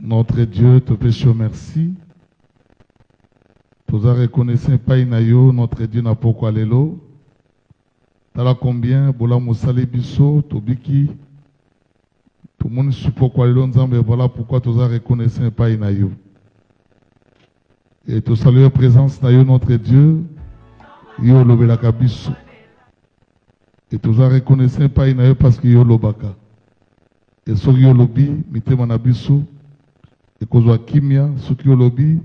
Notre Dieu, te péchons merci. Nous reconnaissons pas inayo, notre Dieu n'a pas quoi l'élo. Tala combien, bola moussale biso, tobiki. Tout le monde suppose quoi l'élo, mais voilà pourquoi nous reconnaissons pas inayo. Et tu salues la présence de notre Dieu, yo lobela kabiso. Et tu reconnaissons pas inayo parce que yo lobaka. Et sur yo lobi, mite manabiso. Et kozwa kimia, soki yo lobi,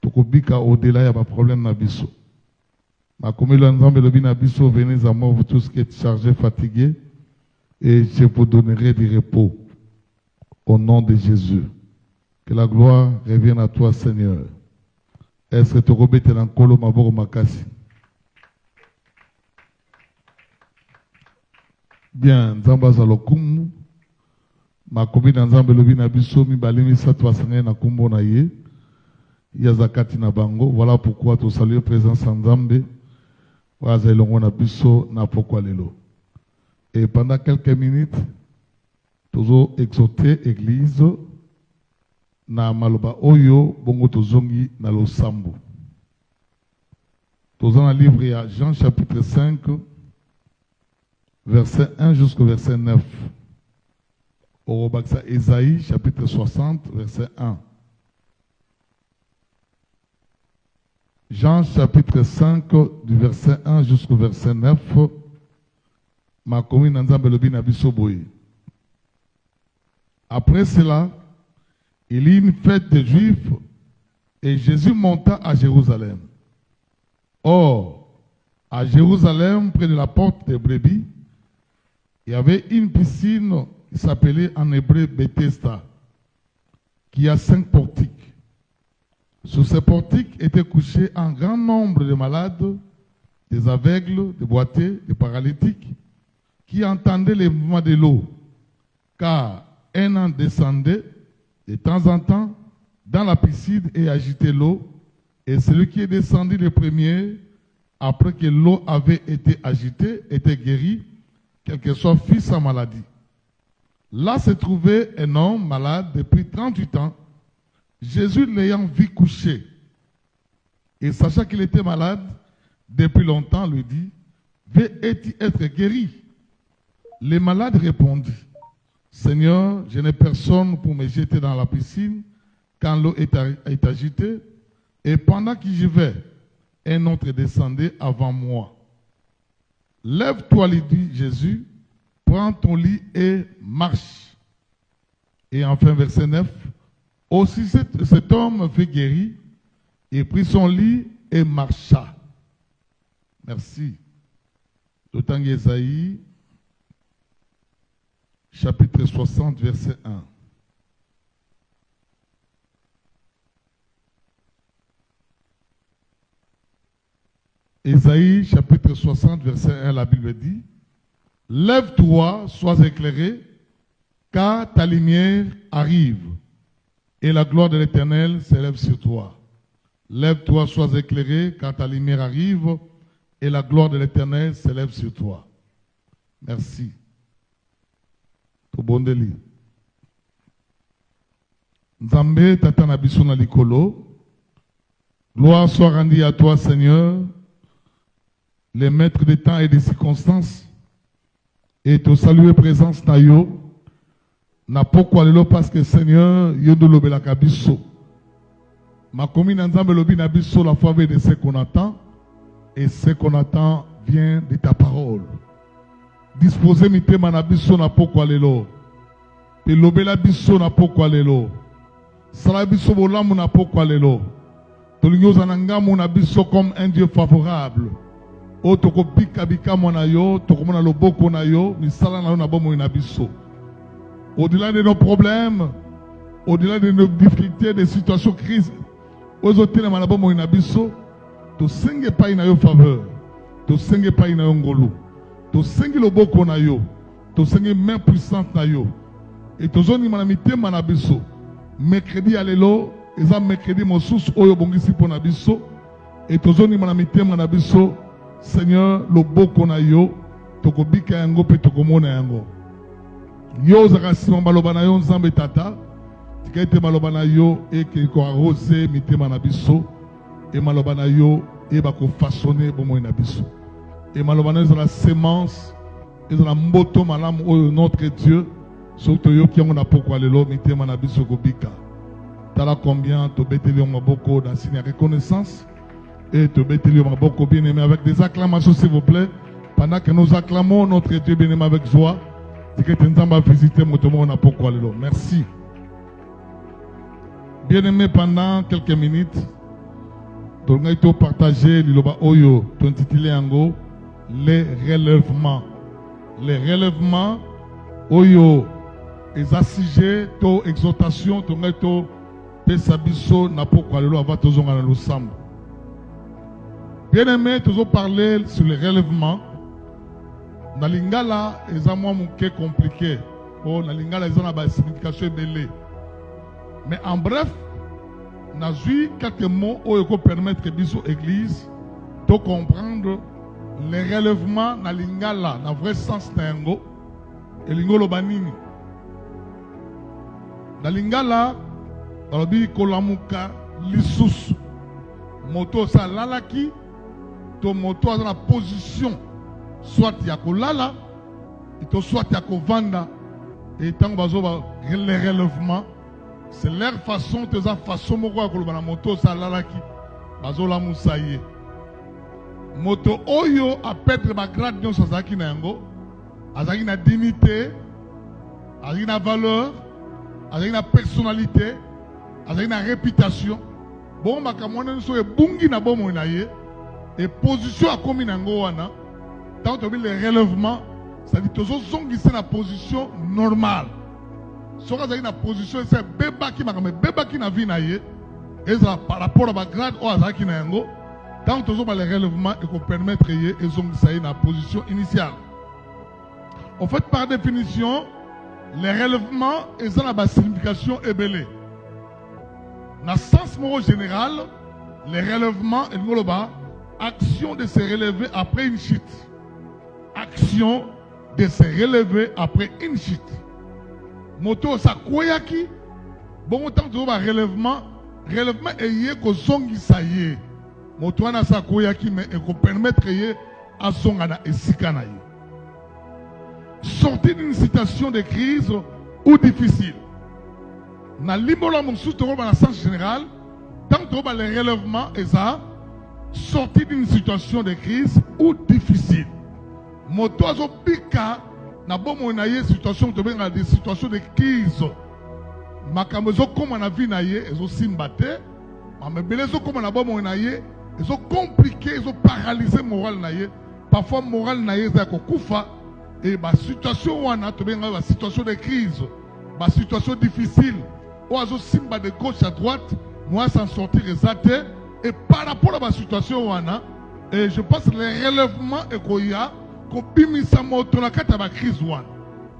tokobika au-delà ya ba problème na biso. Ma komelo nzambe lobi na biso, venez à moi vous tous qui êtes chargés, fatigués, et je vous donnerai du repos. Au nom de Jésus. Que la gloire revienne à toi, Seigneur. Est-ce que tu robete l'ankolo maboro makasi? Bien, nzamba zalokumu. Ma commune nzambe lobi na biso mi balimi satwa sangé na kumbo na ye. Yazakati na bango. Voilà pourquoi tu salues présence nzambe. Waza elongo na biso na pokwa lelo. Et pendant quelques minutes, tozo exhorter église na maloba oyo bongo tozongi na losambo. Tozo na livre ya Jean chapitre 5 verset 1 jusqu'au verset 9. Au Robaksa Esaïe chapitre 60 verset 1. Jean chapitre 5 du verset 1 jusqu'au verset 9. Ma commune nzambe lobi na biso boye. Après cela, il y eut une fête des Juifs et Jésus monta à Jérusalem. Or, à Jérusalem, près de la porte des brebis, il y avait une piscine qui s'appelait en hébreu Bethesda, qui a 5 portiques. Sur ces portiques étaient couchés un grand nombre de malades, des aveugles, des boiteux, des paralytiques, qui entendaient les mouvements de l'eau, car un en descendait de temps en temps dans la piscine et agitait l'eau, et celui qui est descendu le premier, après que l'eau avait été agitée, était guéri, quel que soit fût sa maladie. Là se trouvait un homme malade depuis 38 ans. Jésus l'ayant vu couché et sachant qu'il était malade depuis longtemps, lui dit, veux-tu être guéri? Les malades répondit, Seigneur, je n'ai personne pour me jeter dans la piscine quand l'eau est agitée, et pendant que j'y vais, un autre descendait avant moi. Lève-toi, lui dit Jésus, prends ton lit et marche. Et enfin, verset 9, aussi cet homme fut guéri, il prit son lit et marcha. Merci. D'autant Esaïe, chapitre 60, verset 1. Esaïe, chapitre 60, verset 1, la Bible dit, lève-toi, sois éclairé, car ta lumière arrive, et la gloire de l'Éternel s'élève sur toi. Lève-toi, sois éclairé, car ta lumière arrive, et la gloire de l'Éternel s'élève sur toi. Merci. Tout bon délit. Nzambe tatana biso na likolo. Gloire soit rendue à toi, Seigneur, les maîtres des temps et des circonstances, et te saluer présence na yo. Na pokwa lelo parce que Seigneur, yo de lobelaka biso. Ma commune nzambe lobi na biso la faveur de ce qu'on attend, et ce qu'on attend vient de ta parole. Disposez mitema na biso na pokwa lelo. Pe lobela biso na pokwa lelo. Sala biso bolamu na pokwa lelo. Tolinyoza na ngamu na biso comme un Dieu favorable. O toko bika bika mona yo, toko mona loboko na yo, misala na yo na bomo na biso. Au-delà de nos problèmes, au-delà de nos difficultés, des situations crises, aux hôtels na bomo na biso, to senge pa ina yo faveur, to senge pa ina yo ngolo, to senge loboko na yo, to senge main puissante na yo. Et to zoni manamite manabiso. Mercredi alelo, eza mercredi mosusu oyo bongisi pona biso. Et to zoni manamite manabiso, Seigneur, loboko na yo, toko bika yango pe toko mona yango. Yo zaka simon baloba na yo nzambe tata, Tikete malobana yo et que ko arroser mitema na biso et malobana yo et ba ko façonner bomo na biso. Et malobana dans la sémence et dans la moto malam o notre Dieu surtout yo qui on a pourquoi lelo mitema na biso ko bika. Tala combien to beteli maboko dans signe de reconnaissance et to beteli maboko bien aimé avec des acclamations s'il vous plaît pendant que nous acclamons notre Dieu bien aimé avec joie. Tikete nzamba visiter motomo na pourquoi lelo. Merci. Bien aimé, pendant quelques minutes, nous allons partager les relèvements. Les relèvements, les assijés, les exhortations, nous allons bien aimé, nous allons parler sur les relèvements. Dans l'ingala, ils ont compliqué. Dans l'ingala, ils ont une signification belée. Mais en bref, nous avons quelques mots qui permettent que l'Église de comprendre les relèvements dans l'ingala, dans le vrai sens de l'ingala et l'ingala banini. Dans l'ingala, on dit kolamuka lisusu. Moto sa lalaki, to moto dans la position soit ya kolala, soit ya kovanda, et tant que les relèvements. C'est leur façon, de sa façon, de moto salalaki, bazola musaye. Moto oyo a perdre ma grade de sazaki na yango, azaki na dignité, azaki na valeur, azaki na personnalité, azaki na réputation. Bon makamone so e bungi na bomo na ye, et position a komi na yango wana, tant que les relèvements, ça dit tozo zongisi na position normale. Si vous avez une position, c'est bébé qui m'a bébé qui n'a vu naïe, et ça par rapport à ma grade ou à ça qui n'a pas, tant que vous avez les relèvements et qu'on permet de créer, ils ont ça une position initiale. En fait, par définition, les relèvements, ils ont la signification ébélée. Dans le sens moral général, les relèvements, ils ont action de se relever après une chute. Action de se relever après une chute. Moto sa koyaki bon temps de relèvement est ko zongi saye moto ana sa koyaki mais et ko permettre ye à zonga na esika na ye sortir d'une situation de crise ou difficile na limbola musu to ba na sens général tant que les relèvements et ça sortir d'une situation de crise ou difficile moto azo pika na bomo na ye situation to benga des situations de crise makambo zo koma na vie na ye ezo simbate mais belezo koma na bomo na ye ezo compliqué ezo paralyser moral na ye parfois moral na ye za ko kufa et ba situation wana to benga ba situation de crise ba situation difficile o azo simba de gauche à droite moi s'en sortir exacté et par rapport à ba situation wana et je pense les relèvements et koya kobimisa moto na kata ba crise wana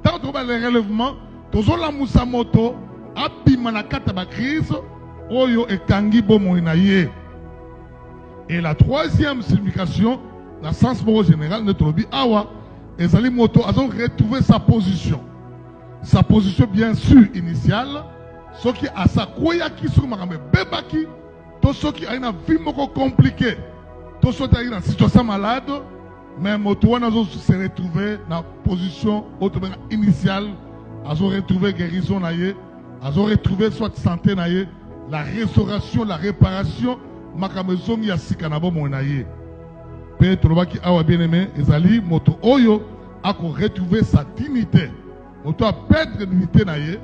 tant que les relèvements tozola musa moto abima na kata ba crise oyo ekangi bomo na ye. Et la troisième signification dans le sens moral général notre lobi awa ezali moto a retrouvé sa position bien sûr initiale ce qui a sa koya qui sur makambe bebaki to ce qui a une vie moko compliquée to ce qui a une situation malade. Mais moto wana se retrouver dans la position initiale, azo retrouver guérison na ye, azo retrouver soit santé na ye, la restauration, la réparation, makamezongi ya sika na bomo na ye. Peut-être lobaki awa bien aimé, ezali moto oyo a retrouver sa dignité. Moto a perdre dignité na ye,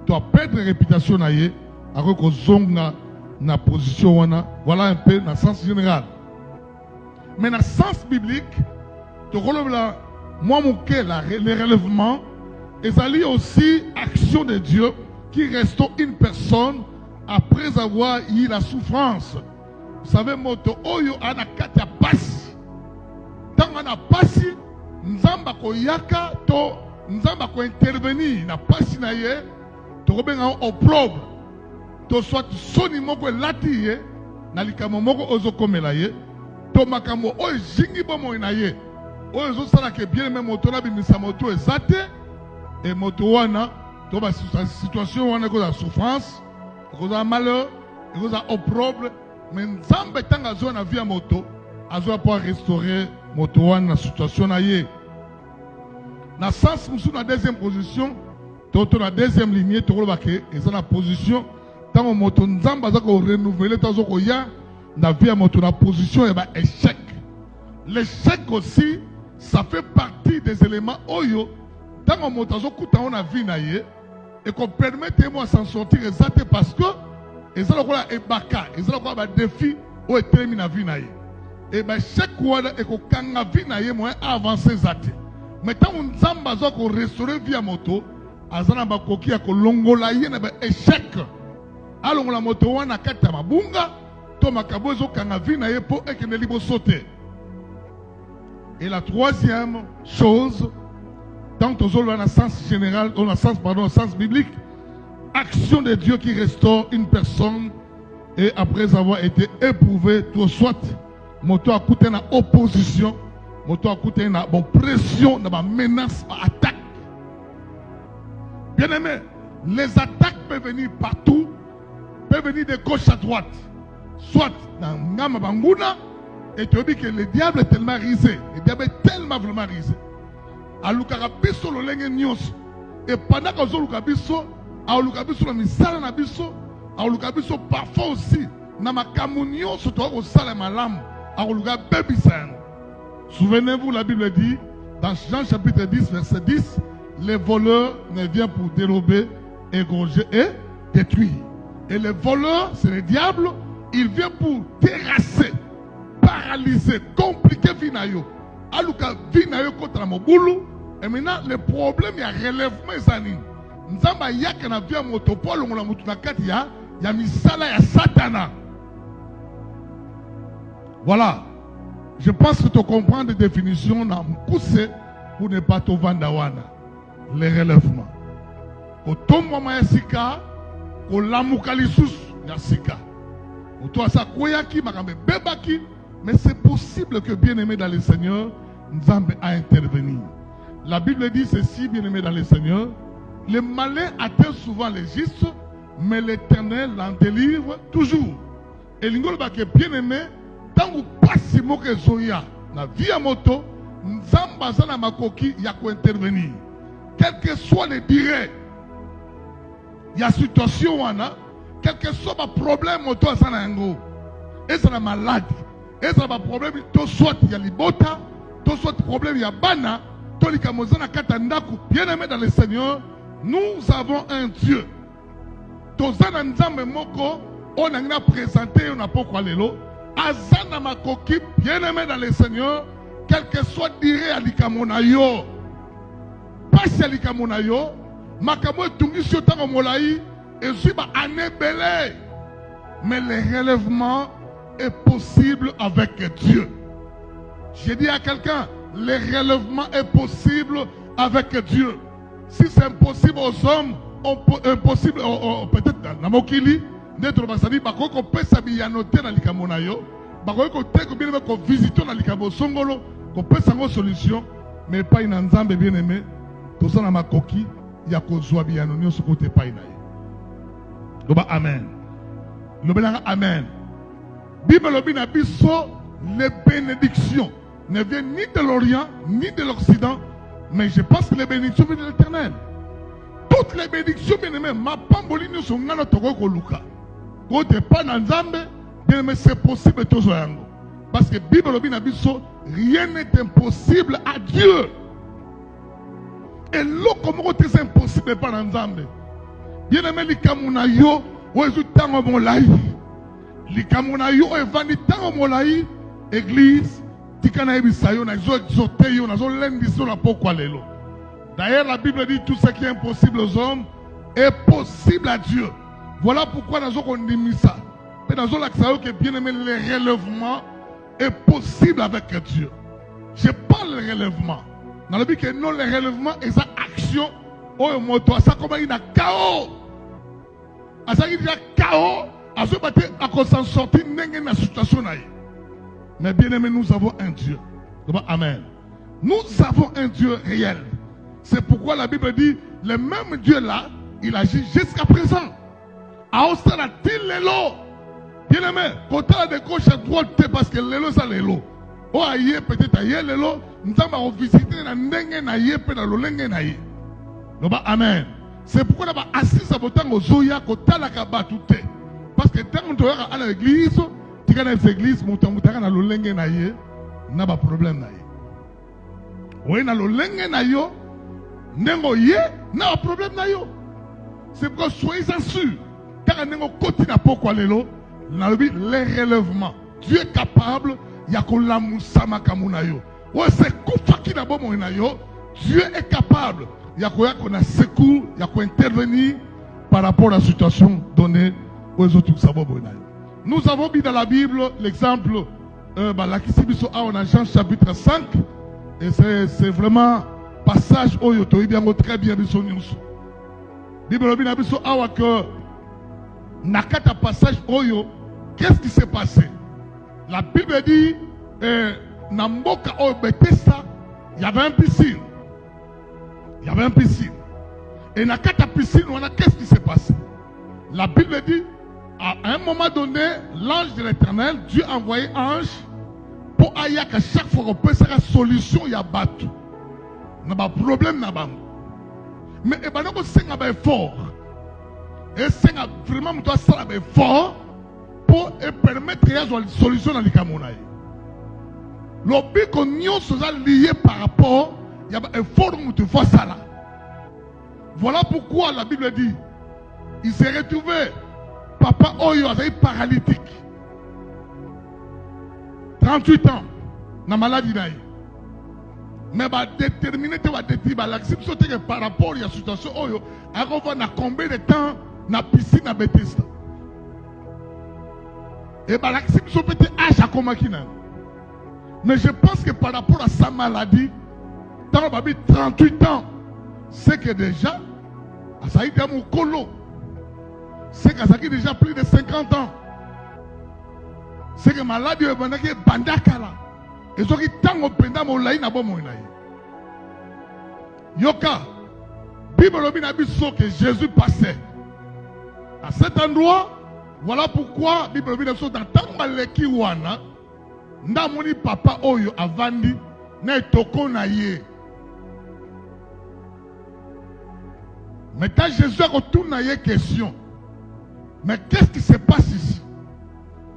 to a perdre réputation na ye, a ko zonga na position wana. Voilà un peu dans le sens général. Mais dans le sens biblique, les relèvements, et aussi action de Dieu qui restaure une personne après avoir eu la souffrance. Vous savez, moto oyo ana katia pasi. Tant on a pasi, nzamba ko yaka to nzamba ko intervenir na pasi na ye, to rebenga opprobre. To soit soni moko lati ye, na likamo moko ozo komela ye. To makambo oyo jingi bomo na ye oyo zo sala ke bien même moto na bimisa moto ezate et moto wana la situation où on a de souffrance, de malheur, de opprobre, mais Nzambe tant que on a vu à moto, on va pouvoir restaurer moto dans la situation naïe. Dans le sens où nous la deuxième position, dans la deuxième lignée, tu vois que c'est la position tant que moto Nzambe a renouvelé tant que ya na vie à moto la position et échec. L'échec aussi, ça fait partie des éléments oyo tant que moto on a vu naïe et qu'on permette moi s'en sortir exactement parce que et ça là est baka et ça là défi ou est terminé vie naïe. Et chaque fois et qu'on kanga vie naïe moi avancer zate. Mais tant on Nzamba zo ko restaurer via moto azana ba koki ko longola ye na ba échec. Alongola moto wana kata mabunga to makabo zo kanga vie naïe po et que ne libo sauter. Et la troisième chose, tant aux dans le sens général, dans le sens, pardon, le sens biblique, action de Dieu qui restaure une personne et après avoir été éprouvé, tout soit, moto a coûté une opposition, moto a coûté une pression, une menace, une attaque. Bien aimé, les attaques peuvent venir partout, peuvent venir de gauche à droite, soit dans Ngama Banguna, et tu dis que le diable est tellement risé, le diable est tellement vraiment risé. Alukaka biso lolenge nyonso et pendant que zoluka biso aluka biso na misala na biso aluka biso parfois aussi na makamu nyonso to ko sala malamu aluka bebisa. Souvenez-vous, la Bible dit dans Jean chapitre 10 verset 10, les voleurs ne viennent pour dérober, égorger et détruire. Et les voleurs, c'est le diable, il vient pour terrasser, paralyser, compliquer vinayo. Aluka vinayo contre mobulu. Et maintenant, le problème, il y a relèvement. Nzamba yaka na via motopolo ngula mutu na kati ya misala ya satana. Voilà. Je pense que tu comprends des définitions dans Mkuse pour ne pas te vendre wana. Les relèvements. Ko tombo ma sika, ko lamuka lisusu ya sika. Ko to asa koyaki makambe bebaki, mais c'est possible que bien-aimé dans le Seigneur, Nzambe a intervenu. La Bible dit ceci, bien-aimé dans le Seigneur, le malin atteint souvent les justes, mais l'Éternel l'en délivre toujours. Et l'ingol que bien-aimé, tant que passe moke zoya, na via moto, Nzamba zana makoki yako intervenir. Quel que soit le direct, il y a situation wana, quel que soit le problème moto azana yango, et ça la maladie, et ça le problème, tout soit il y a libota, tout soit le problème il y a bana. Bien aimé dans le Seigneur, nous avons un Dieu. Tozana Nzambe moko, on a présenté, on a pourquoi lelo. Azana makoki, bien aimé dans le Seigneur, quel que soit diré à l'ikamonayo, passe à l'ikamonayo, makamo tungi sotango molaï, et suba anébélé. Mais le relèvement est possible avec Dieu. J'ai dit à quelqu'un, le relèvement est possible avec Dieu. Si c'est impossible aux hommes, impossible peut-être dans la mokili, d'être basadi, bako ko pesa biyanote na likamonayo, bako ko teko bien ko visiter na likabo songolo, ko pesa ngo solution, mais pas une Nzambe bien aimé, to ça na makoki, ya ko zwa biyanonyo so côté pa inaye. Loba amen. Loba amen. Bible lobi na biso les bénédictions ne vient ni de l'Orient, ni de l'Occident, mais je pense que les bénédictions viennent de l'Éternel. Toutes les bénédictions, bien aimé, ma pambolini sont dans notre luka. Quand tu n'es pas dans Nzambe, bien aimé, c'est possible tout ça. Parce que Bible Bible, rien n'est impossible à Dieu. Et l'eau comme c'est impossible pas dans Nzambe. Bien aimé, les kamunayo, ou les tango molai. Les kamunayo, ou les vani tango molai, église. D'ailleurs, la Bible dit tout ce qui est impossible aux hommes est possible à Dieu. Voilà pourquoi nous avons dit ça. Mais nous avons que bien aimé, le relèvement est possible avec Dieu. Je parle de relèvement. Dans le but que non, le relèvement est sa action. Oh, mon toi, ça comme il y a chaos. À ça, il y a chaos. À ce moment-là, à cause s'en sortir, il y a une situation. Mais bien aimé, nous avons un Dieu. Amen. Nous avons un Dieu réel. C'est pourquoi la Bible dit, le même Dieu là, il agit jusqu'à présent. Aosala til lelo. Bien aimé, côté de gauche à droite, parce que lelo ça lelo. Oh aïe, peut-être aïe lelo. Nous avons visité na ndenge na yé pe na lolenge na yé. Amen. C'est pourquoi on a assis à voter aux Zoya côté la kabatute. Parce que tant qu'on doit à l'église, tu as les églises, mon temps na lolenge na yé, n'a pas problème na yé. Oui na lolenge na yo, nengo yé, n'a pas problème na yo. C'est pourquoi soyez-en sûrs. Car nengo côté na pourquoi lelo, na lobi les relèvements. Dieu est capable, yakola musama kamuna yo. Ouais c'est koufaki na bomo na yo. Dieu est capable. Il y a qu'on a secours, il y a qu'on intervenir par rapport à la situation donnée aux autres. Nous avons mis dans la Bible l'exemple on a Jean chapitre 5 et c'est vraiment passage où il y a très bien de son news. Bible a dit que nakata passage où qu'est-ce qui s'est passé? La Bible dit Namboka o Bethesda, il y avait un piscine. Il y avait un piscine. Et dans la piscine, qu'est-ce qui s'est passé? La Bible dit, à un moment donné, l'ange de l'Éternel, Dieu a envoyé un ange pour ailleurs qu'à chaque fois qu'on peut faire une solution, il y a battu. Il n'y a pas de problème. Mais il y a un effort. Et c'est vraiment un effort pour permettre qu'il y ait une solution dans les Camerounais. Le but qu'on y lié par rapport il y a un effort où tu fais ça là. Voilà pourquoi la Bible dit il s'est retrouvé papa Oyo a été paralytique 38 ans na maladie naïe. Mais va déterminer tu vas déterminer l'acception par rapport à la situation Oyo à combien de temps na piscine à Bethesda. Et l'acception peut-être âge à Komakina. Mais je pense que par rapport à sa maladie dans le 38 ans, c'est que déjà, ça a été mon colo. C'est que ça a déjà plus de 50 ans. C'est que maladie est bandakala. Et ce qui tant au penda mon laï n'a pas mon laï. Yoka, Bible n'a pas dit que Jésus passait. À cet endroit, voilà pourquoi Bible n'a pas dit dans tant maleki wana, n'a moni papa oyo avandi, n'a toko na ye. Maintenant, Jésus a retourné à une question. Mais qu'est-ce qui se passe ici?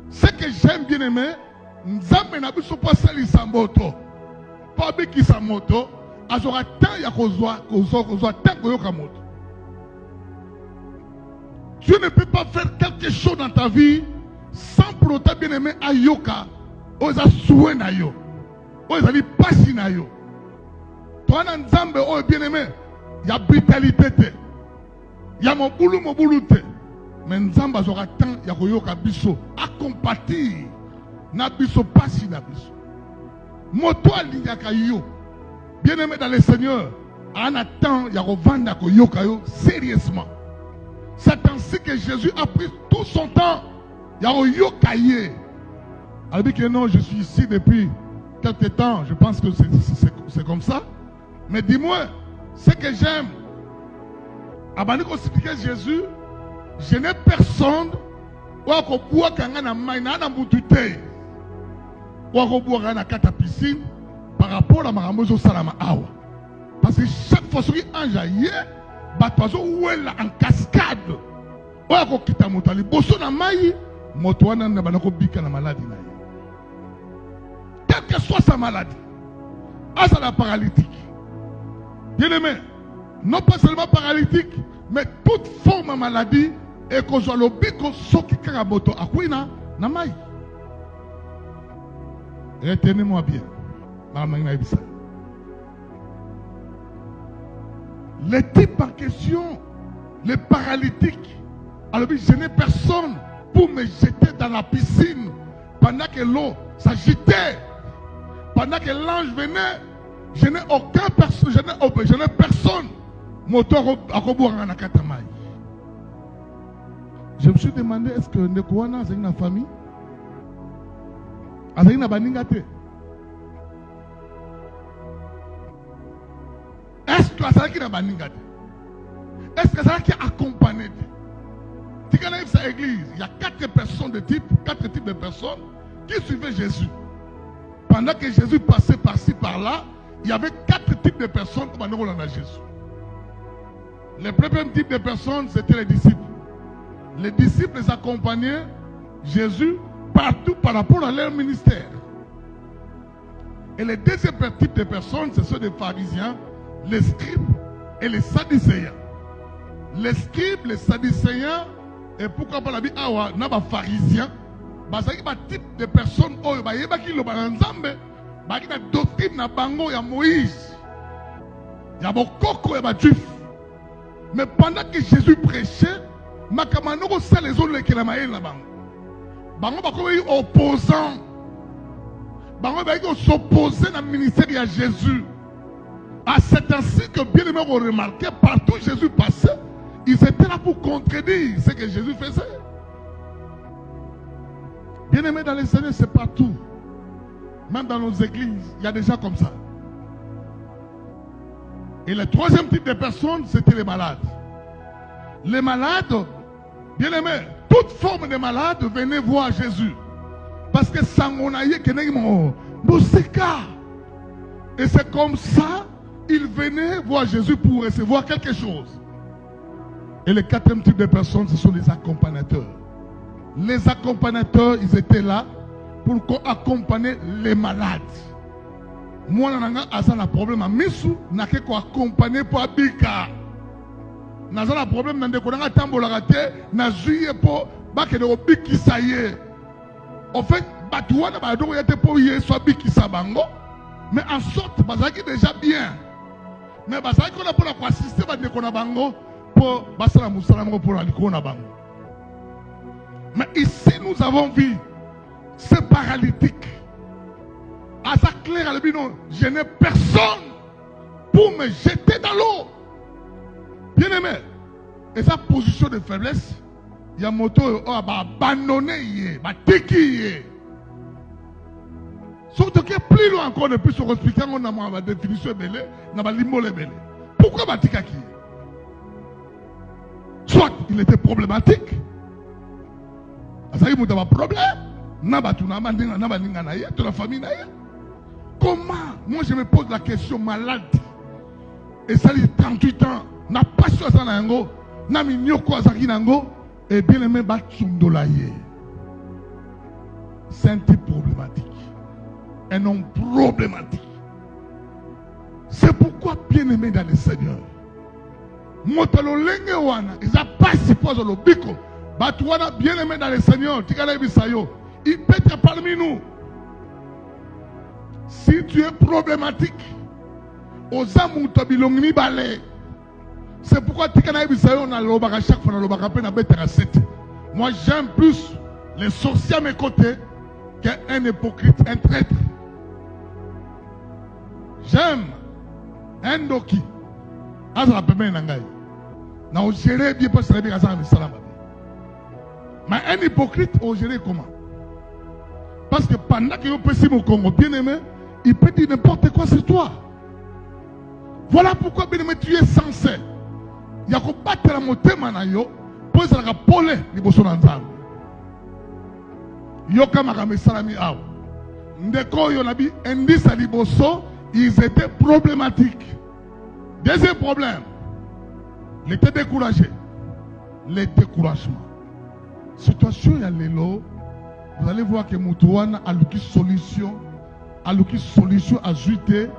Ce que j'aime bien aimer, nous avons pas sali sa moto. Pas bien sa moto. Azora tant ya kozwa tant koyoka moto. Dieu ne peut pas faire quelque chose dans ta vie sans pour autant bien aimer ayoka. Oza soué na yo. Oza li pasi na yo. Toi na nzambe o bien aimé, il y a brutalité. Il y a mon boulot. Mais Nzamba aura tant ya koyoka biso à compatir na biso pasi na biso. Moto alinyaka yo. Bien aimé dans le Seigneur, en attend ya kovanda koyoka yo sérieusement. C'est ainsi que Jésus a pris tout son temps ya koyoka ye. Elle dit que non, je suis ici depuis quelque temps, je pense que c'est comme ça. Mais dis-moi, ce que j'aime avant de expliquer Jésus, je n'ai personne qui a boire na maina na mutute. Ou a boire na kata piscine par rapport à Maramozo Salama Awa. Parce que chaque fois que ange aye, batozo ouela en cascade. Ou a ko kita motali boso na mai, moto wana na banako bika na maladie na ye. Quelle que soit sa maladie, à la paralytique. Bien aimé, non pas seulement paralytique, mais toute forme de maladie et qu'on soit le bico soki karaboto akwina na mai. Retenez-moi bien. Les types en question, les paralytiques, alors je n'ai personne pour me jeter dans la piscine pendant que l'eau s'agitait, pendant que l'ange venait. Je n'ai aucun personne, je n'ai personne. Je me suis demandé, est-ce que Nekouana a une famille? A une baningate? Est-ce que ça a une baningate? Est-ce que c'est ça qui a accompagné? Si quand on arrive à l'église, il y a 4 personnes de type, 4 types de personnes qui suivaient Jésus. Pendant que Jésus passait par-ci, par-là, il y avait 4 types de personnes comme on a Jésus. Le premier type de personnes, c'était les disciples. Les disciples les accompagnaient Jésus partout par rapport à leur ministère. Et le deuxième type de personnes, ce sont les pharisiens, les scribes et les sadducéens. Les scribes, les sadducéens, et pourquoi pas la vie, il y a des pharisiens, c'est un type de personnes qui ont la doctrine de Moïse. Il y a des coco et des juifs. Mais pendant que Jésus prêchait, makamano ça les autres qui la maïe là bas. Bango bako yi opposant. Bango bako s'opposer dans le ministère de Jésus. À cet ainsi que bien aimé ont remarqué partout où Jésus passait, ils étaient là pour contredire ce que Jésus faisait. Bien aimé dans les Seigneurs, c'est partout. Même dans nos églises, il y a des gens comme ça. Et le troisième type de personnes, c'était les malades. Les malades, bien aimés, toute forme de malade venait voir Jésus. Parce que sangonaye kenegimo musika. Et c'est comme ça, ils venaient voir Jésus pour recevoir quelque chose. Et le quatrième type de personnes, ce sont les accompagnateurs. Les accompagnateurs, ils étaient là pour accompagner les malades. Moi, je n'ai pas problème à Missou, je n'ai pas accompagné pour Abika. Je n'ai pas problème dans le temps de na juillet pour que le Biki ça y est. En fait, Batouana Badou était pour y soit Biki Sabango, mais en sorte, Bazaki déjà bien. Mais Bazaki on a pour assister à Dekona Bango pour Basala Moussalamgo pour Alikona Bango. Mais ici, nous avons vu ce paralytique. À sa claire, je n'ai personne pour me jeter dans l'eau. Bien aimé. Et sa position de faiblesse, il y a moto qui a abandonné, surtout que plus loin encore, ne peut se expliquer, on a ma définition belé, on a limolé belé. Pourquoi Batikaki? Soit il était problématique, ça y est, il y a un problème, de la famille. Comment? Moi je me pose la question malade. Et ça dit 38 ans. N'a pas sur ça nango. N'a mis nyoko azaki nango. Et bien aimé batsundolaye. C'est un type problématique. Un homme problématique. C'est pourquoi bien aimé dans le Seigneur. Motalo lenge wana. Ils n'ont pas supposé le biko. Batouana bien aimé dans le Seigneur. Tikala bisayo. Il peut être parmi nous. Si tu es problématique, c'est pourquoi moi j'aime plus les sorciers à mes côtés qu'un hypocrite, un traître. J'aime un doki. Mais un hypocrite, on gérer comment? Parce que pendant que vous pensez au Congo, bien aimé, il peut dire n'importe quoi sur toi. Voilà pourquoi, bien aimé, tu es censé. Il y a qu'on battre la montée manayo pour se la poler les bossons ensemble. Yoka makame salami aw. Ndeko yonabi indice à liboso, ils étaient problématiques. Deuxième problème, il était découragé. Le découragement. Situation il y a l'élo. Vous allez voir que Moutouana a l'outil solution à ajouter,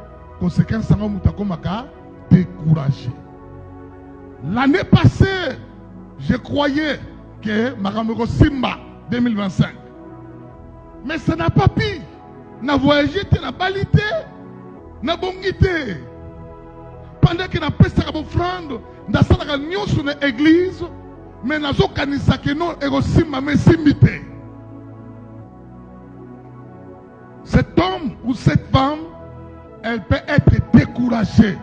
conséquence à Moutakomaka, découragé. L'année passée, je croyais que Maramego Simba 2025. Mais ça n'a pas pu. N'a voyagé, n'a balité, n'a bongité. Pendant que n'a pas sa offrande, n'a sa réunion sur l'église, mais n'a pas kanisa que non, ego Simba, mais simbité. Cet homme ou cette femme, elle peut être découragée.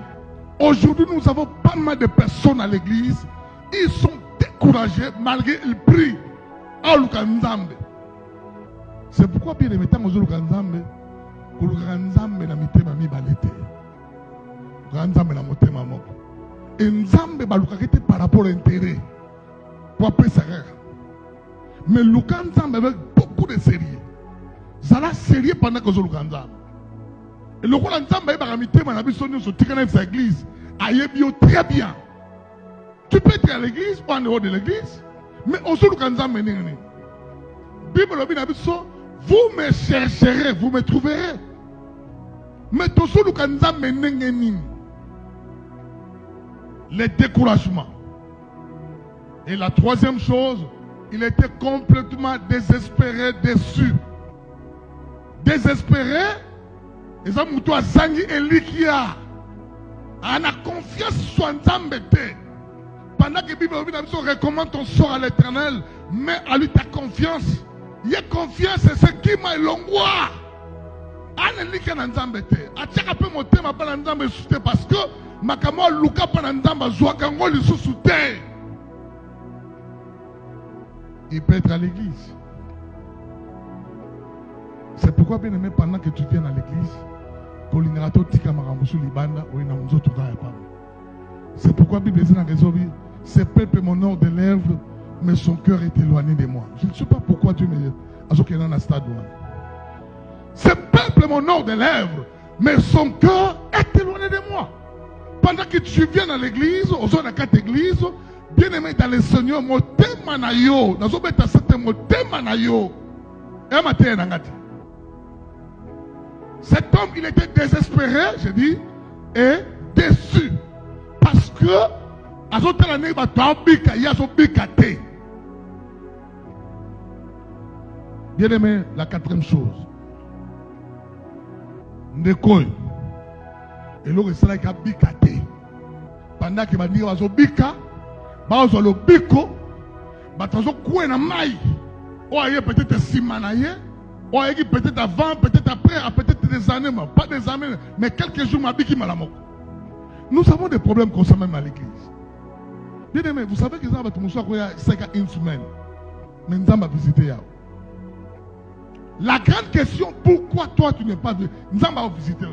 Aujourd'hui, nous avons pas mal de personnes à l'église. Ils sont découragés malgré le prix. C'est pourquoi bien aimé, tant que nous avons Et Nzambe balukakete par rapport à l'intérêt. Pour appeler ça. Mais Luka Nzambe avec beaucoup de sérieux. Zala sérieux pendant que je Luka Nzambe. Et le roi Nzambe est baramité, mais la vie sonne sur Tikana de l'église. Aïe très bien. Tu peux être à l'église ou en dehors de l'église, mais aussi Luka Nzambe n'est rien. Bible le dit, vous me chercherez, vous me trouverez. Mais tout ce Luka Nzambe n'est rien. Le découragement. Et la troisième chose, il était complètement désespéré, déçu. Désespéré, et ça m'a dit, Zangi Elikia. On a confiance sur Nzambe. Pendant que la Bible recommande ton sort à l'Éternel, mets à lui ta confiance. Il y a confiance, c'est ce qui m'a l'ongwa. On Elikia Nzambe. Atchaka peu mon thème à Nzambe parce que Makamo Luka Panzamba Zouakango le sous-souté. Il peut être à l'église. C'est pourquoi, bien aimé, pendant que tu viens à l'église, c'est pourquoi la Bible dit dans Résovi, ce peuple mon nom de lèvres, mais son cœur est éloigné de moi. Je ne sais pas pourquoi Dieu me dit dans stade. Ce peuple mon nom de lèvres, mais son cœur est éloigné de moi. Pendant que tu viens dans l'église, aux zones de 4 églises, bien aimé dans le Seigneur, mon thème manayo, dans mon thème manayo, et ma thème nangati. Cet homme, il était désespéré, je dis, et déçu. Parce que, à cette année, il y a son bikate. Bien aimé, la quatrième chose. Ndekoy. Et l'autre, c'est là qu'il y a bikate. Pendant qu'il va dire, il y a bika, il y a le biko, il y a un maï. Il y a peut-être 6 manaye. Il y a peut-être avant, peut-être après, peut-être des années, pas des années, mais quelques jours, nous avons des problèmes comme ça même à l'église. Bien aimé, vous savez que nous avons une semaine. Mais nous avons visité. La grande question, pourquoi toi tu n'es pas venu? Nous avons visité.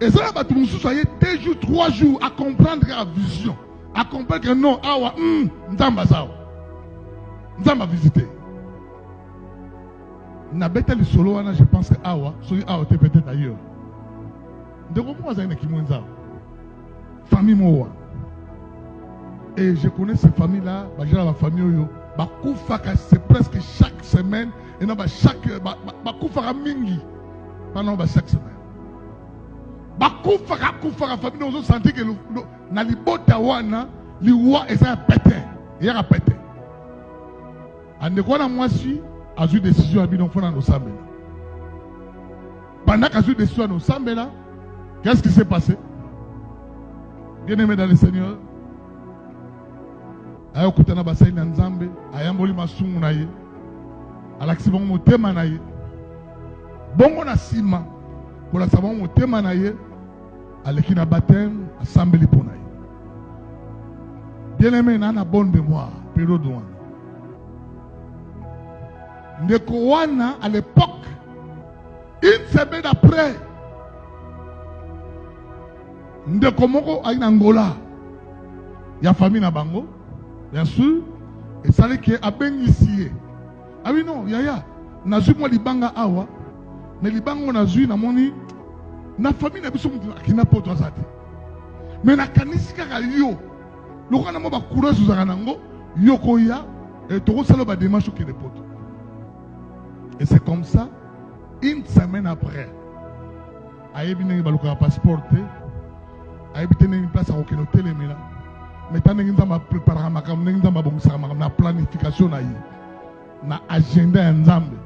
Et ça, nous soyez 2 jours, 3 jours à comprendre la vision. À comprendre que non, nous avons visité. Nabeta le solo, je pense que Awa, était peut-être ailleurs. De comment ça est famille Moa. Et je connais ces familles-là, la famille, c'est presque chaque semaine, et non, chaque mingi pendant chaque semaine. La famille, nous avons senti que na libota wana, liwa et ça a pété. Il a pété. En écoutant moi si, a eu décision à bidon fona nos sambela. Pendant qu'a eu décision à nos sambela, qu'est-ce qui s'est passé? Bien aimé dans le Seigneur, ayo kutana basai na Nzambe, ayamboli masumu na ye, alaksi bongo motema na ye, bongo na sima, pour la sabon motema na ye, aleki na baptême, asambeli pona ye. Bien aimé, na bonne mémoire, période wana. Ndeko wana à l'époque, une semaine après, ndeko moko ayi na Angola, ya famille na bango, bien sûr, et ça veut dire abengisie. Ah oui non, yaya, nazu moi libanga awa, mais libanga nazu na moni, na famille na biso kina poto azate. Mais na kanisi kaka yo, loko na mo ba courage uzaka nango, yoko ya, et toko salo ba démarche qui de poto. Et c'est comme ça, une semaine après, Aïbine Balouka passeporté, Aïbine une place à aucun hôtel, mais tant que nous avons préparé la planification, na agenda Nzambe.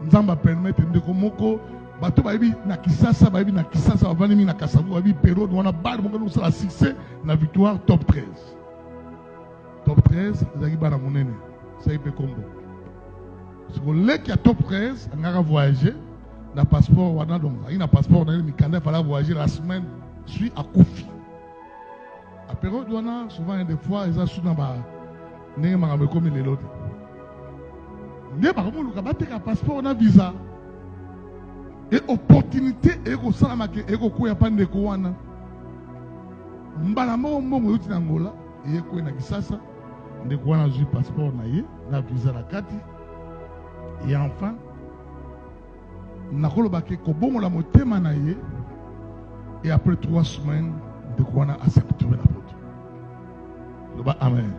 Nzambe permettre de komoko, bato baïbi na Kisasa, baïbi na Kisasa, avani na Kasavu, baïbi période où on a barre, on a succès, na victoire top 13. Top 13, Zagi Bana Mounene, ça y est combo. Si vous voulez qu'il y a top 13, on a voyagé, on a passeport, on a passeport, on a il fallait voyager la semaine, suit à Koufi. À période où on a souvent des fois, ils ont souvent des gens comme les autres. Mais par contre, on a un passeport, on a visa. Et opportunité et ko salama ke e ko kuya pande ko wana. Mbala mbongo yuti na Angola e ko na Kisasa ndeko wana zui passeport na ye na visa na kati. Et enfin nakolo bake ko bongo la motema na ye. Et après 3 semaines ndeko wana accepté la porte. Le bas amen.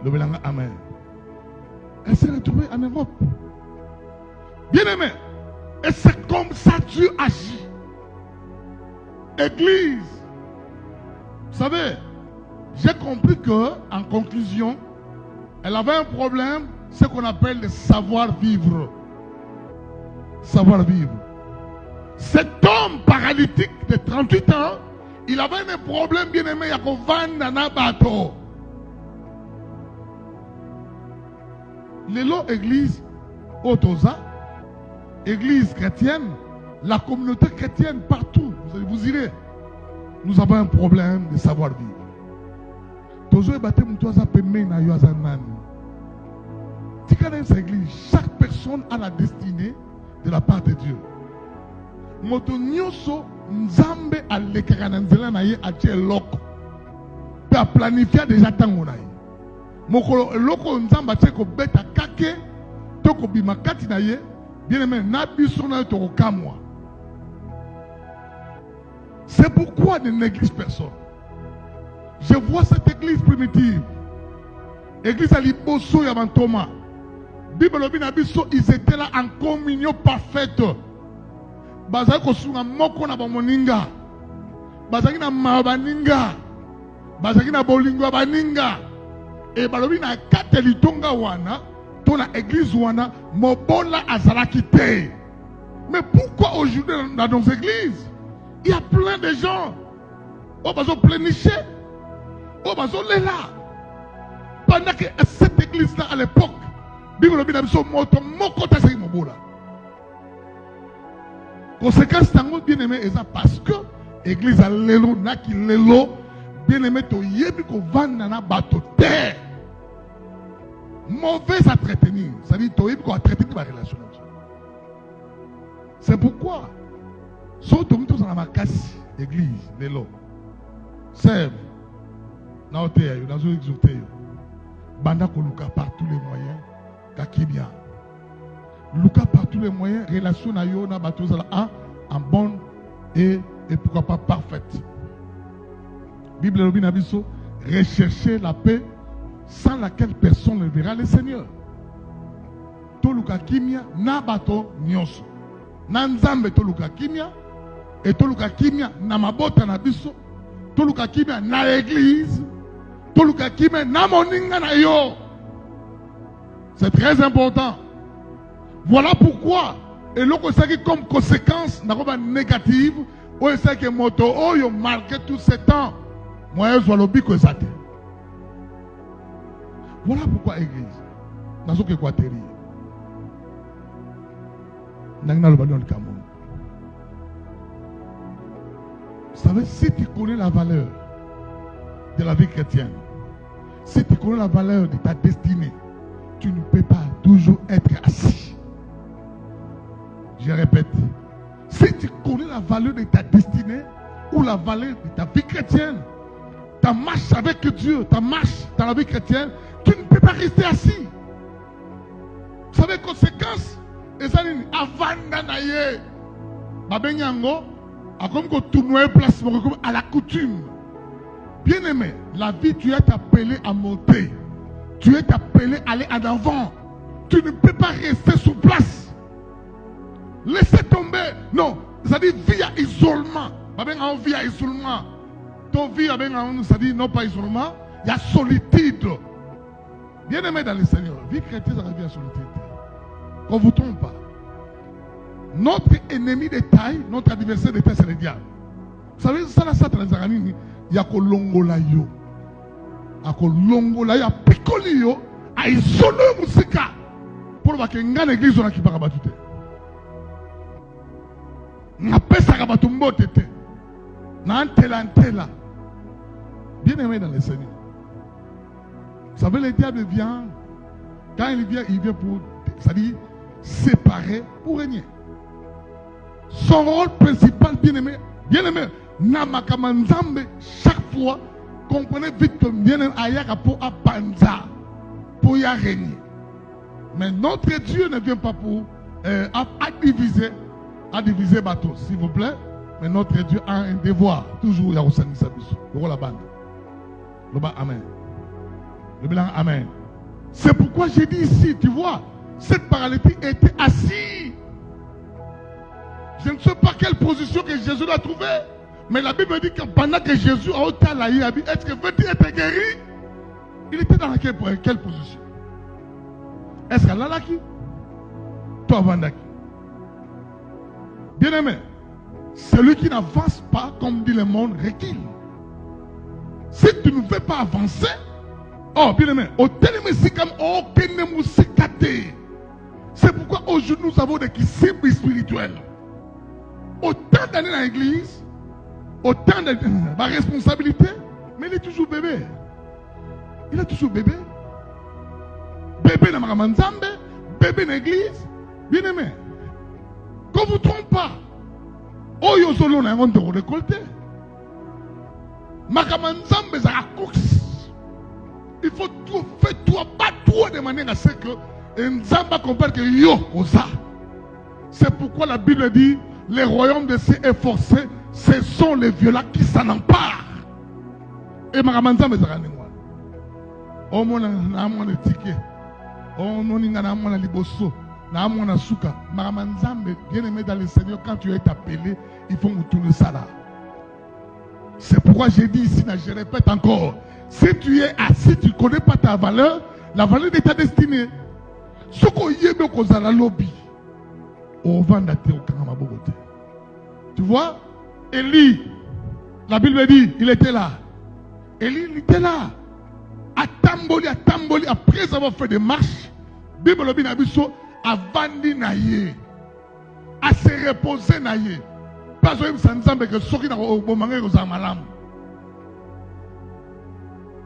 Le belanga amen. Elle s'est retrouvée en Europe. Bien aimé. Et c'est comme ça que Dieu agit. Église. Vous savez, j'ai compris que, en conclusion, elle avait un problème, ce qu'on appelle le savoir-vivre. Savoir-vivre. Cet homme paralytique de 38 ans, il avait un problème, bien aimé, il y a qu'on vend dans un bateau. L'élo église, Otosa, église chrétienne, la communauté chrétienne partout, vous irez. Nous avons un problème de savoir-vivre. Chaque personne a la destinée de la part de Dieu. Moto nyoso nzambe alekaka na nzela na ye atie loko. Pe a planifié déjà tango na ye. Mokolo loko nzamba tie ko beta kake to ko bima kati na ye. Bien aimé, na biso na to ko kamwa. C'est pourquoi ne néglige personne. Je vois cette église primitive. Église à Liboso et à Thomas. Bible na biso, ils étaient là en communion parfaite. Bazaki kosunga moko na bamoninga. Bazaki na mabaninga. Bazaki na bolingo baninga. Et balobi na kateli tonga wana, tona église wana, mobola azalaki te. Mais pourquoi aujourd'hui dans nos églises, il y a plein de gens. Oh bazo pléniché. Oh bazo lela. Pendant que cette église là à l'époque, Bible na biso moto moko ta seki mobola. Conséquence tango bien aimé et ça parce que église à lelo naki lelo bien aimé to yebi ko vanda na bato terre mauvais à traiter, ça dit to yebi ko traiter ma relation. C'est pourquoi surtout dans la makasi église lelo serve na oteya yo na zo exhorter yo banda ko luka par tous les moyens kakibia. Luka par tous les moyens, relation à yo na batozala en bonne et pourquoi pas parfaite. Bible Robin Abisso, rechercher la paix sans laquelle personne ne verra le Seigneur. To luka kimia na bato nyonso. Na nzambe to luka kimia et to luka kimia na mabota na biso. To luka kimia na l'église. To luka kimia na moninga na yo. C'est très important. Voilà pourquoi, et l'autre c'est comme conséquence, négative, ou c'est que moto, oh, yo marqué tout ce temps, moi, je vois l'objet que ça. Voilà pourquoi l'église, dans ce que quoi terrible. Vous savez, si tu connais la valeur de la vie chrétienne, si tu connais la valeur de ta destinée, tu ne peux pas toujours être assis. Je répète, si tu connais la valeur de ta destinée ou la valeur de ta vie chrétienne, ta marche avec Dieu, ta marche dans la vie chrétienne, tu ne peux pas rester assis. Vous savez, conséquence, et ça dit, avant d'anayer, Babenyango, a comme que tournoyer place à la coutume. Bien aimé, la vie, tu es appelé à monter. Tu es appelé à aller en avant. Tu ne peux pas rester sur place. Laissez tomber. Non, c'est-à-dire vie à isolement. Pas bien vie à isolement. Ton vie, c'est-à-dire non pas isolement, il y a solitude. Bien aimé dans le Seigneur, vie chrétienne, c'est la vie à solitude. Qu'on ne vous trompe pas. Notre ennemi de taille, notre adversaire de taille, c'est le diable. Vous savez, ça, là, ça, il y a que longola yo. Il y a que longola yo, picoli yo, a isolé musika. Pour que l'église soit qui parle tout. Na pesa kabatumbo tete. Na antela. Bien aimé dans le Seigneur. Vous savez, le diable vient, quand il vient pour, c'est-à-dire séparer pour régner. Son rôle principal, bien-aimé, Namakamanzambe, chaque fois, comprenez vite que bien-aimé, Ayaka pour Apanza, pour y régner. Mais notre Dieu ne vient pas pour à diviser bateau, s'il vous plaît. Mais notre Dieu a un devoir, toujours, il y a aussi la bande. Le bas, amen. Le bilan, amen. C'est pourquoi j'ai dit ici, tu vois, cette paralytique était assise. Je ne sais pas quelle position que Jésus l'a trouvé, mais la Bible dit que pendant que Jésus a ôté la hiabi, est-ce que veut-il être guéri? Il était dans quelle position? Est-ce qu'elle a là qui? Toi, Vandaki. Bien aimé, celui qui n'avance pas, comme dit le monde, recule. Si tu ne veux pas avancer, oh, bien aimé, c'est pourquoi aujourd'hui nous avons des cibles spirituelles. Autant d'années dans l'église, autant de responsabilité, mais il est toujours bébé. Il est toujours bébé. Bébé dans Maramanzambe, bébé dans l'église, bien aimé. Qu'on ne vous trompe pas. Oh, yo solo na ngonde ko récolter. Makamanzambe za course. Il faut tout faire tout pas trop de manière à ce que Nzamba comprenne que yo osa. C'est pourquoi la Bible dit les royaumes de ces efforcés, ce sont les violents qui s'en emparent. Et Makamanzambe za kanengwa. O mona na mona ticket. O noninga na mona liboso. Bien aimé dans le Seigneur, quand tu es appelé, il faut nous tourner ça là. C'est pourquoi j'ai dit ici, je répète encore, si tu es assis, tu ne connais pas ta valeur, la valeur de ta destinée. Ce qu'on y est, c'est la lobby. Tu vois, Élie, la Bible dit, il était là. Élie, il était là. À Tamboli, après avoir fait des marches, Bible lobby n'a avandi naye, à se reposer naye. Pas de sanzambe que ceux qui n'ont pas mangé aux amalam.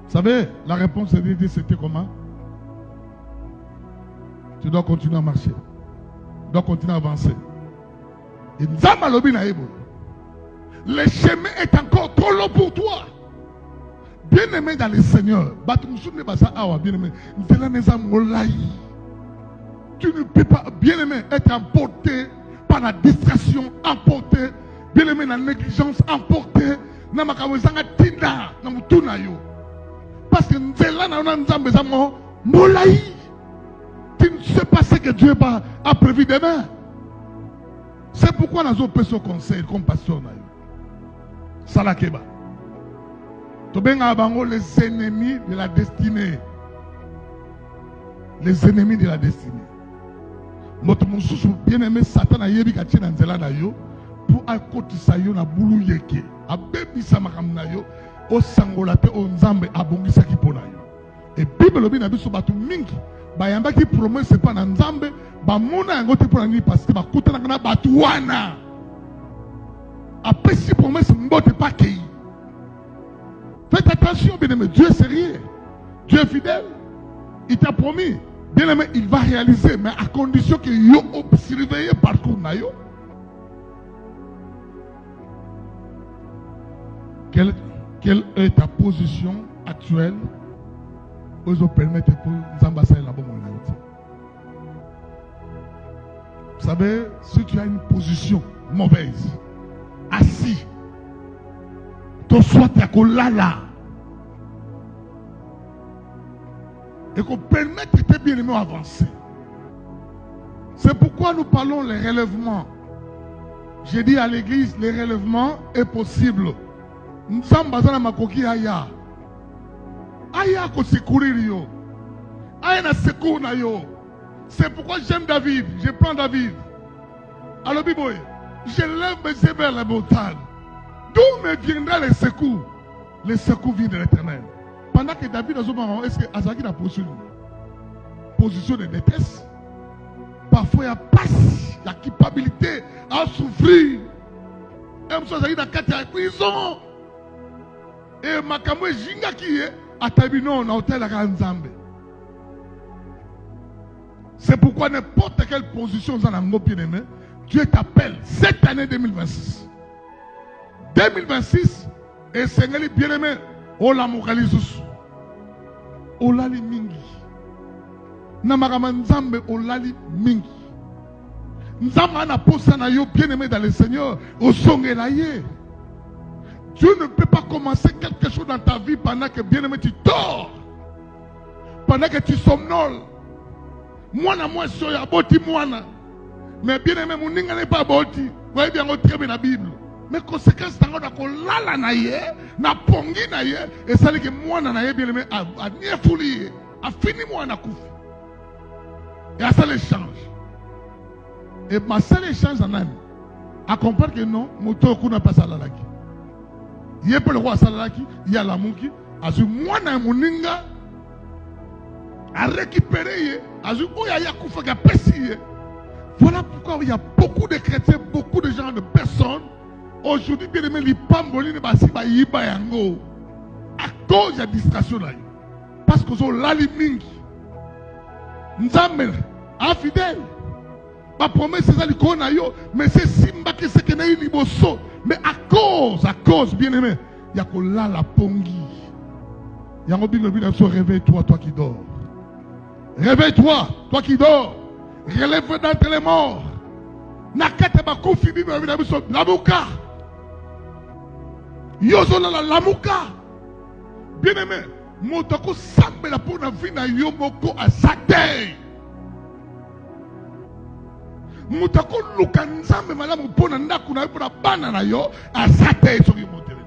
Vous savez, la réponse c'était comment? Tu dois continuer à marcher. Tu dois continuer à avancer. Et Nzamalobi naïbo. Le chemin est encore trop long pour toi. Bien-aimé dans le Seigneur, bien-aimé, tu ne peux pas, bien-aimé, être emporté par la distraction, emporté, bien-aimé, la négligence, emporté, parce que tu ne sais pas ce que Dieu a prévu demain. C'est pourquoi nous avons ce conseil comme pasteur. Salakeba. Les ennemis de la destinée. Les ennemis de la destinée. Notre bien-aimé Satan a yebi kache na nzela na yo pour akotisa yo na bulu yeke abebisa makambo na yo osangola te onzambe abongisa ki pona yo. Et Bible lobi na biso batu mingi bayamba ki promesse pa na nzambe ba mona yango te pona ni parce que bakutana na batu wana apesi promesse mbote pa kei. Faites attention, bien-aimé, Dieu est sérieux, Dieu est fidèle, il t'a promis. Bien aimé, il va réaliser, mais à condition que yo surveille parcours na yo. Quelle est ta position actuelle pour vous permettre pour nous ambasser la bonne monnaie? Vous savez, si tu as une position mauvaise, assis, ton soit ta kolala, et qu'on permette tes bien-aimés avancer. C'est pourquoi nous parlons les relèvements. J'ai dit à l'église, les relèvements est possible. Nous sommes basés dans ma coquille aya. Aya ko secourir yo. Aya na secours na yo. C'est pourquoi j'aime David. Je prends David. Alors Biboy, je lève mes yeux vers la montagne. D'où me viendra les secours? Les secours viennent de l'Éternel. Pendant que David a moment, est-ce que Azaki a position de détresse? Parfois il y a passe, la culpabilité à souffrir. Et Azaki a 4 prison. Et Makamwe Jinga qui est à Tabinon, à hôtel à Nzambe. C'est pourquoi n'importe quelle position dans la bien aimé, Dieu t'appelle cette année 2026. 2026, et Seigneur bien-aimé, Ola Mokalisus, Olali Mingi. Namarama Nzambe Olali Mingi. Nzambe ana posa na yo bien-aimé dans le Seigneur, au songelaye. Dieu ne peut pas commencer quelque chose dans ta vie pendant que bien-aimé tu dors. Pendant que tu somnoles. Moi, moi, je suis aboti moi. Mais bien-aimé, mon ninga n'est pas aboti. Vous voyez bien, on très bien la Bible. Mais conséquence, c'est que lala na ye, na pongi na ye, et ça dit que moi na ye bien-aimé a nié fouli, a fini moi na koufi. Et à ça l'échange. Et ma seule échange en âme, à comprendre que non, mon tour n'a pas ça là. Il y a pas le roi Salalaki, il y a l'amour qui, à ce moi na mon ninga, à récupérer, à ce où il y a koufa qui a pesé. Voilà pourquoi il y a beaucoup de chrétiens, beaucoup de gens, de personnes. Aujourd'hui, bien aimé, les pambolines, à cause de la distraction là. Parce que sont là les mingi. Nzambe, infidèle. Ma promesse, c'est ça, mais c'est Simba qui s'est qu'un liboso. Mais à cause, bien aimé, il y a que là la pongi. Il y a un bien réveille-toi, toi qui dors. Réveille-toi, toi qui dors. Relève d'entre les morts. Nakate bakufi bibi la mouka. Yozola la mouka. Bien aimé, motoko sambe la pour na vie na yomoko a satay. Motoko luka nzambe malamu pona ndaku na pona bana na yo a satay so ki motele.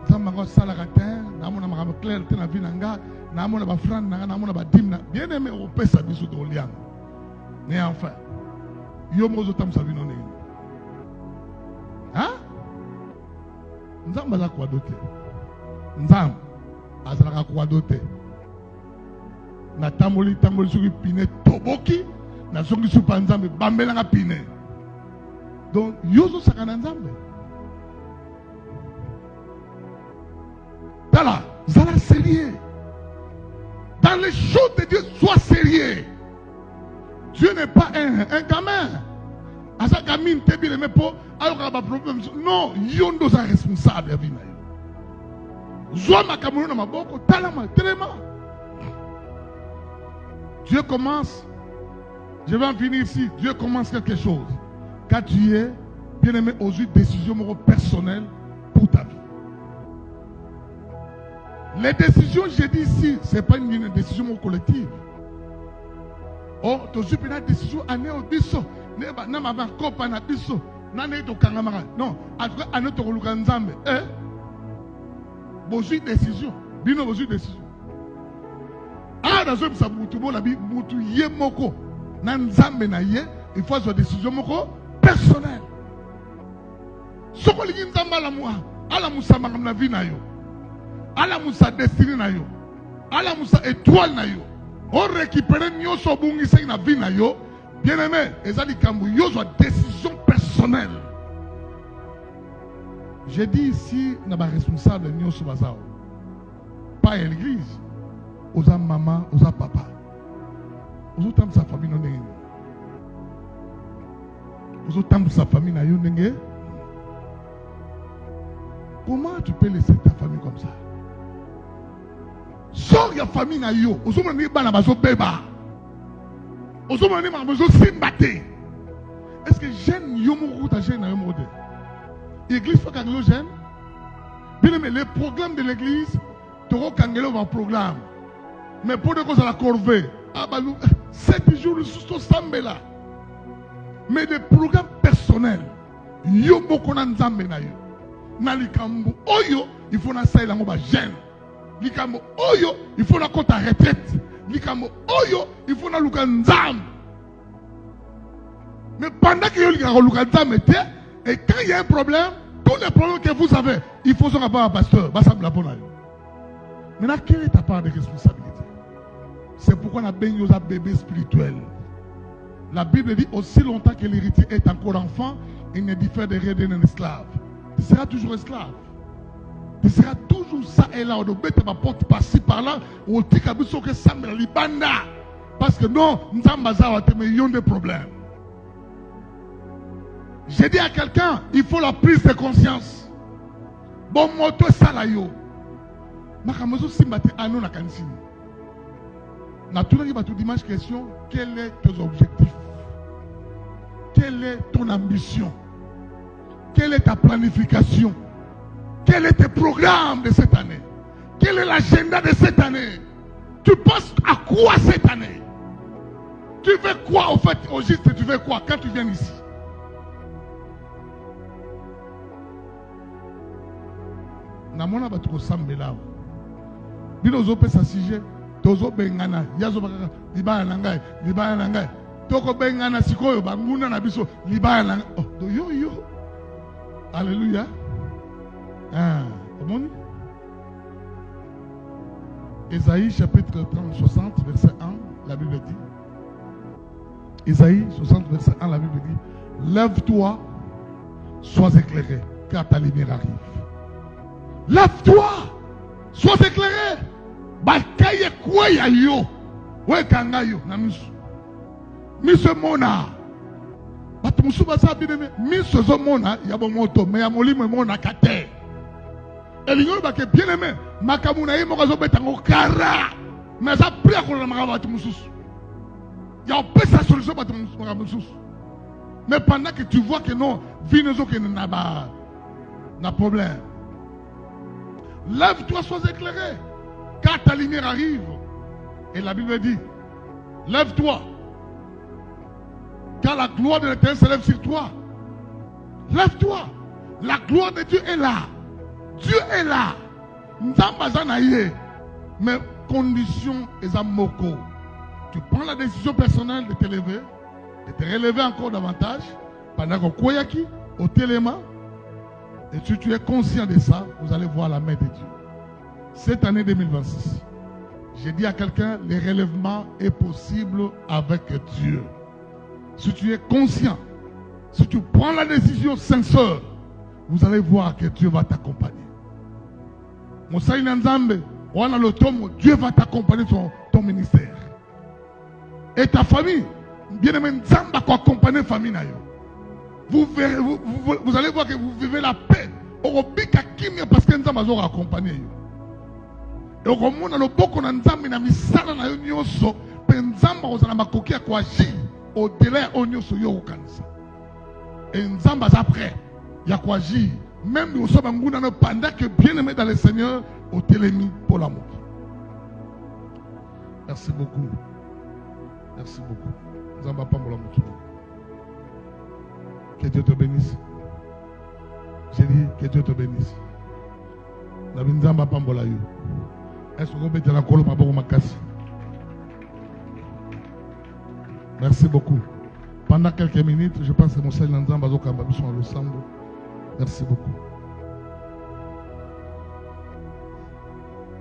Nzamba ngo sala katin, na mona makamo clair te na vie na nga. Namona ba frère na namona ba dimna bien aimé au pesa biso to liam mais enfin yo mozo tam sa vino nini hein nzamba za kwa dote nzamba azala kwa dote na tamoli suki pine toboki na songi su panzambe bambela nga pine donc yo zo sakana nzambe tala zala sérieux. Dans les choses de Dieu, sois sérieux. Dieu n'est pas un gamin. À sa gamine, tu es bien aimé pour. Alors, il y a un problème. Non, yondo est responsable. Dieu commence. Je vais en finir ici. Dieu commence quelque chose. Quand tu es bien aimé aux yeux de décisions personnelles pour ta vie. Les décisions, j'ai dit ici, ce n'est pas une décision collective. Oh, tu as une décision année au biso. Non, en tout cas, année au Lukanzambe. Bozu décision. Bino bozu décision. Ah, dans ce cas, mutu ye moko. Nanzambe na ye, il faut une décision moko personnelle. Ce que les nzamba la moi, ala musama comme la vie na yo. Ala musa destiné na yo, ala musa étoile na yo, on récupère nyoso bungi sek na vie na yo, bien aimé, ezali kambu yo so décision personnelle. J'ai dit ici na ba responsable nyoso bazao, pas à l'église, aux maman, aux papa, aux autres sa famille non nenge, aux autres sa famille na yo nenge. Comment tu peux laisser ta famille comme ça? Sors ya famille na yo, ozo moni bana bazo beba. Ozo moni ma bazo simbate. Est-ce que jeune yo mo ta jeune na yo mo de? Église faut kangelo jeune. Bien aimé, les programmes de l'église toro kangelo va programme. Mais pour de cause à la corvée, ah bah 7 jours sous sambela. Mais des programmes personnels, yo boko na nzambe na yo. Na likambo oyo, il faut na saila ngo ba jeune. Likambo oyo, il faut la compte à retraite. Likambo oyo, il faut la lukanzam. Mais pendant que y a lukanzam et quand il y a un problème, tous les problèmes que vous avez, il faut se rappeler à un pasteur. Maintenant, quelle est ta part de responsabilité? C'est pourquoi on a béni aux bébés spirituels. La Bible dit aussi longtemps que l'héritier est encore enfant, il ne diffère de rien d'un esclave. Tu seras toujours esclave. Tu seras toujours ça et là, on doit mettre ma porte par-ci par-là, ou que ça me libanda. Parce que non, nous avons des problèmes. J'ai dit à quelqu'un, il faut la prise de conscience. Bon moto salayo. Makamozo simbate ano na kansini. Na tout le monde dimanche question, quel est tes objectifs? Quelle est ton ambition? Quelle est ta planification? Quel est tes programmes de cette année? Quel est l'agenda de cette année? Tu penses à quoi cette année? Tu veux quoi au fait? Au juste, tu veux quoi quand tu viens ici? Namona batuko sambela. Bino zope sa sujet, tozo bengana, yazo bakaka, libaya nangai, libaya nangai. Toko bengana sikoyo banguna na biso, libaya nangai. Oh, do yo yo. Alléluia. Ah, comment? Ésaïe chapitre 60, verset 1, la Bible dit. Ésaïe 60, verset 1, la Bible dit. Lève-toi, sois éclairé, car ta lumière arrive. Lève-toi, sois éclairé. Bakaye kwa ya yo, we kanga yo na misu. Misu mona. Batu musu basa bineme. Misu zo mona ya bo moto, me ya molimo mona kate. Elinyo bake bien aimé, makamuna yi mokazo betango kara. Mais ça prie ko na makaba batu musu. Ya pesa solution batu musu. Mais pendant que tu vois que non, vinezo que n'a pas na problème. Lève-toi, sois éclairé, car ta lumière arrive. Et la Bible dit, lève-toi, car la gloire de l'Éternel s'élève sur toi. Lève-toi, la gloire de Dieu est là. Dieu est là. Mais condition est à moko. Tu prends la décision personnelle de te lever, de te relever encore davantage, pendant qu'on koyaki, au téléma. Et si tu es conscient de ça, vous allez voir la main de Dieu. Cette année 2026, j'ai dit à quelqu'un, le relèvement est possible avec Dieu. Si tu es conscient, si tu prends la décision sincère, vous allez voir que Dieu va t'accompagner. Dieu va t'accompagner dans ton ministère. Et ta famille, bien aimé, Nzamba va accompagner la famille. Vous allez voir que vous vivez la paix. Parce que Nzamba va accompagner. Et au monde, le beaucoup de Nzamba na misala na yonyoso, Nzamba ozana makoki ya kwaji au délai onyoso yo kanisa. Et Nzamba après, ya kwaji, même nous sommes en pendant que bien aimé dans le Seigneur, au télémi pour l'amour. Merci beaucoup. Merci beaucoup. Nzamba pambola mutu. Que Dieu te bénisse. J'ai dit que Dieu te bénisse. Nzamba pambola yo. Est-ce que vous mettez la colombe pour ma casse? Merci beaucoup. Pendant quelques minutes, je pense que mon Seigneur Nzamba Zoka Babison ensemble. Merci beaucoup.